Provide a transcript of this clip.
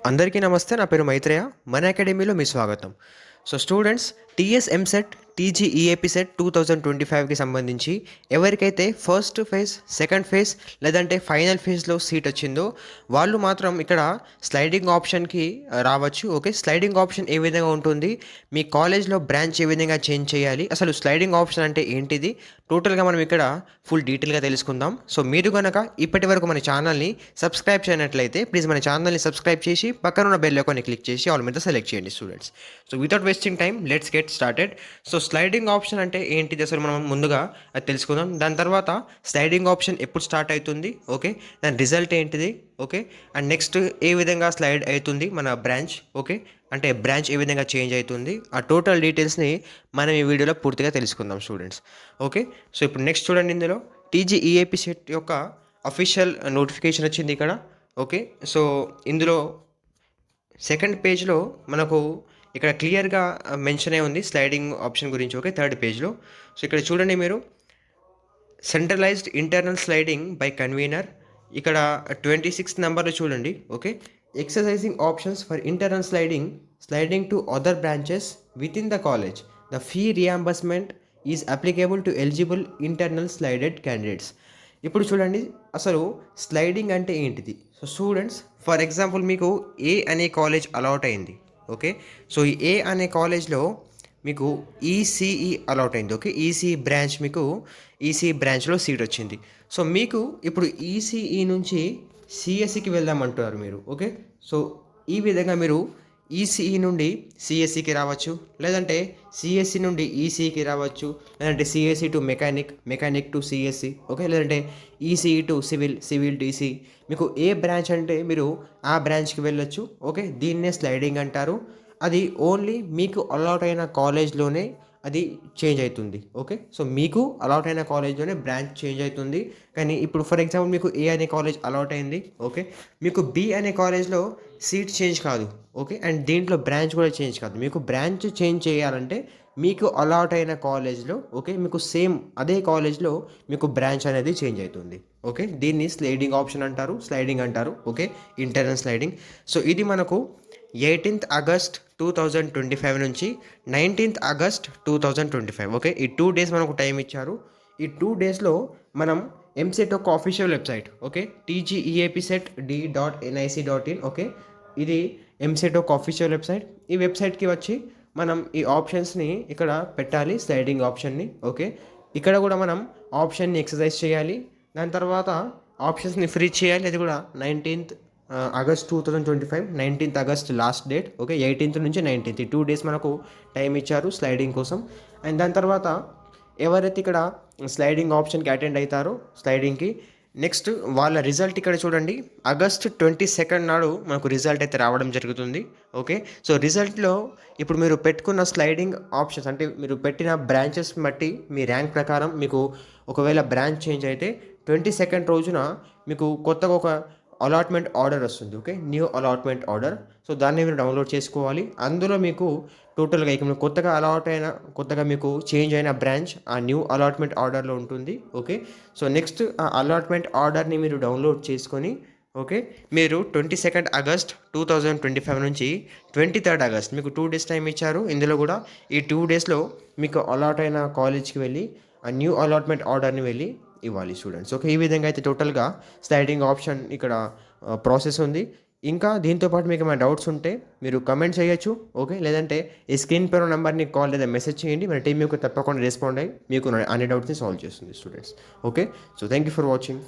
అందరికీ నమస్తే. నా పేరు మైత్రేయ. మన అకాడమీలో మీ స్వాగతం. So students, TS EAMCET TG EAP set 2025కి సంబంధించి ఎవరికైతే ఫస్ట్ ఫేజ్, సెకండ్ ఫేజ్ లేదంటే ఫైనల్ ఫేజ్లో సీట్ వచ్చిందో వాళ్ళు మాత్రం ఇక్కడ స్లైడింగ్ ఆప్షన్కి రావచ్చు. ఓకే, స్లైడింగ్ ఆప్షన్ ఏ విధంగా ఉంటుంది, మీ కాలేజ్లో బ్రాంచ్ ఏ విధంగా చేంజ్ చేయాలి, అసలు స్లైడింగ్ ఆప్షన్ అంటే ఏంటిది, టోటల్గా మనం ఇక్కడ ఫుల్ డీటెయిల్గా తెలుసుకుందాం. సో మీరు కనుక ఇప్పటి వరకు మన ఛానల్ని సబ్స్క్రైబ్ చేయనట్లయితే ప్లీజ్ మన ఛానల్ని సబ్స్క్రైబ్ చేసి పక్కన ఉన్న బెల్ ఐకాన్ని క్లిక్ చేసి ఆల్ మీద సెలెక్ట్ చేయండి students. So without wasting time let's get started. So sliding option అంటే ఏంటిది అసలు మనం ముందుగా అది తెలుసుకుందాం. దాని తర్వాత స్లైడింగ్ ఆప్షన్ ఎప్పుడు స్టార్ట్ అవుతుంది, ఓకే, దాని రిజల్ట్ ఏంటిది, ఓకే, అండ్ నెక్స్ట్ ఏ విధంగా స్లైడ్ అవుతుంది మన బ్రాంచ్, ఓకే, అంటే బ్రాంచ్ ఏ విధంగా చేంజ్ అవుతుంది, ఆ టోటల్ డీటెయిల్స్ని మనం ఈ వీడియోలో పూర్తిగా తెలుసుకుందాం స్టూడెంట్స్. ఓకే, సో ఇప్పుడు నెక్స్ట్ చూడండి, ఇందులో టీజీ ఈఏపీ సెట్ యొక్క అఫీషియల్ నోటిఫికేషన్ వచ్చింది ఇక్కడ. ఓకే, సో ఇందులో సెకండ్ పేజ్లో మనకు ఇక్కడ క్లియర్గా మెన్షన్ అయి ఉంది స్లైడింగ్ ఆప్షన్ గురించి. ఓకే, థర్డ్ పేజ్లో. సో ఇక్కడ చూడండి మీరు, centralised internal sliding by convener, ఇక్కడ 26 నెంబర్లో చూడండి. Okay, exercising options for internal sliding to other branches within the college, the fee reimbursement is applicable to eligible internal slided candidates. ఇప్పుడు చూడండి అసలు స్లైడింగ్ అంటే ఏంటిది. సో స్టూడెంట్స్, ఫర్ ఎగ్జాంపుల్ మీకు ఏ అనే కాలేజ్ అలాట్ అయింది. ఓకే, సో ఈ ఏ అనే కాలేజ్లో మీకు ఈసీఈ అలాట్ అయింది. ఓకే, ఈసీఈ బ్రాంచ్, మీకు ఈసీఈ బ్రాంచ్లో సీట్ వచ్చింది. సో మీకు ఇప్పుడు ఈసీఈ నుంచి సిఎస్సికి వెళ్దామంటున్నారు మీరు. ఓకే, సో ఈ విధంగా మీరు ఈసీఈ నుండి సిఎస్సికి రావచ్చు, లేదంటే సిఎస్సి నుండి ఈసీఈకి రావచ్చు, లేదంటే CSE to mechanic to CSE, okay, లేదంటే ECE to civil to EC. మీకు ఏ బ్రాంచ్ అంటే మీరు ఆ బ్రాంచ్కి వెళ్ళొచ్చు. ఓకే, దీన్నే స్లైడింగ్ అంటారు. అది ఓన్లీ మీకు అలాట్ అయిన కాలేజ్లోనే అది చేంజ్ అవుతుంది. ఓకే, సో మీకు అలాట్ అయిన కాలేజ్లోనే బ్రాంచ్ చేంజ్ అవుతుంది. కానీ ఇప్పుడు ఫర్ ఎగ్జాంపుల్ మీకు ఏ అనే కాలేజ్ అలాట్ అయింది. ఓకే, మీకు బి అనే కాలేజ్లో సీట్ చేంజ్ కాదు. ఓకే, అండ్ దీంట్లో బ్రాంచ్ కూడా చేంజ్ కాదు. మీకు బ్రాంచ్ చేంజ్ చేయాలంటే మీకు అలాట్ అయిన కాలేజ్లో, ఓకే, మీకు సేమ్ అదే కాలేజ్లో మీకు బ్రాంచ్ అనేది చేంజ్ అవుతుంది. ఓకే, దీన్ని స్లైడింగ్ ఆప్షన్ అంటారు, స్లైడింగ్ అంటారు. Okay, internal sliding. సో ఇది మనకు 18th ఆగస్ట్ 2025 నుంచి 19th ఆగస్ట్ 2025. ఓకే, ఈ 2 డేస్ మనకు టైం ఇచ్చారు. ఈ 2 డేస్లో మనం ఎంసెట్ యొక్క official website, okay, tgeapset.d.nic.in, okay, ఇది ఎంసెట్ యొక్క ఆఫీషియల్ వెబ్సైట్. ఈ వెబ్సైట్కి వచ్చి మనం ఈ ఆప్షన్స్ని ఇక్కడ పెట్టాలి, స్లైడింగ్ ఆప్షన్ని. ఓకే, ఇక్కడ కూడా మనం ఆప్షన్ని ఎక్సర్సైజ్ చేయాలి. దాని తర్వాత ఆప్షన్స్ని ఫ్రీ చేయాలి. అది కూడా 19th August 2025, 19th August last date. Okay, 18th నుంచి 19th, ఈ 2 డేస్ మనకు టైం ఇచ్చారు స్లైడింగ్ కోసం. అండ్ దాని తర్వాత ఎవరైతే ఇక్కడ స్లైడింగ్ ఆప్షన్కి అటెండ్ అవుతారో స్లైడింగ్కి, నెక్స్ట్ వాళ్ళ రిజల్ట్ ఇక్కడ చూడండి, ఆగస్ట్ 22 నాడు మనకు రిజల్ట్ అయితే రావడం జరుగుతుంది. ఓకే, సో రిజల్ట్లో ఇప్పుడు మీరు పెట్టుకున్న స్లైడింగ్ ఆప్షన్స్ అంటే మీరు పెట్టిన బ్రాంచెస్ బట్టి మీ ర్యాంక్ ప్రకారం మీకు ఒకవేళ బ్రాంచ్ చేంజ్ అయితే 22 రోజున మీకు కొత్తగా ఒక అలాట్మెంట్ ఆర్డర్ వస్తుంది. Okay, new allotment order. So దాన్ని మీరు డౌన్లోడ్ చేసుకోవాలి. అందులో మీకు టోటల్గా ఇక మీకు కొత్తగా మీకు చేంజ్ అయిన బ్రాంచ్ ఆ న్యూ అలాట్మెంట్ ఆర్డర్లో ఉంటుంది. ఓకే, సో నెక్స్ట్ ఆ అలాట్మెంట్ ఆర్డర్ని మీరు డౌన్లోడ్ చేసుకొని, ఓకే, మీరు 22 ఆగస్ట్ 2025 నుంచి 23rd ఆగస్ట్ మీకు 2 డేస్ టైం ఇచ్చారు. ఇందులో కూడా ఈ 2 డేస్లో మీకు అలాట్ అయిన కాలేజ్కి వెళ్ళి ఆ న్యూ అలాట్మెంట్ ఆర్డర్ని వెళ్ళి ఇవ్వాలి స్టూడెంట్స్. ఓకే, ఈ విధంగా అయితే టోటల్గా స్లైడింగ్ ఆప్షన్ ఇక్కడ ప్రాసెస్ ఉంది. ఇంకా దీంతోపాటు మీకు ఏమైనా డౌట్స్ ఉంటే మీరు కమెంట్ చేయొచ్చు. ఓకే, లేదంటే ఈ స్క్రీన్ పైన నెంబర్ని కాల్ లేదా మెసేజ్ చేయండి. మన టీం మీకు తప్పకుండా రెస్పాండ్ అయ్యి మీకు అన్ని డౌట్స్ని సాల్వ్ చేస్తుంది students. Okay, so thank you for watching.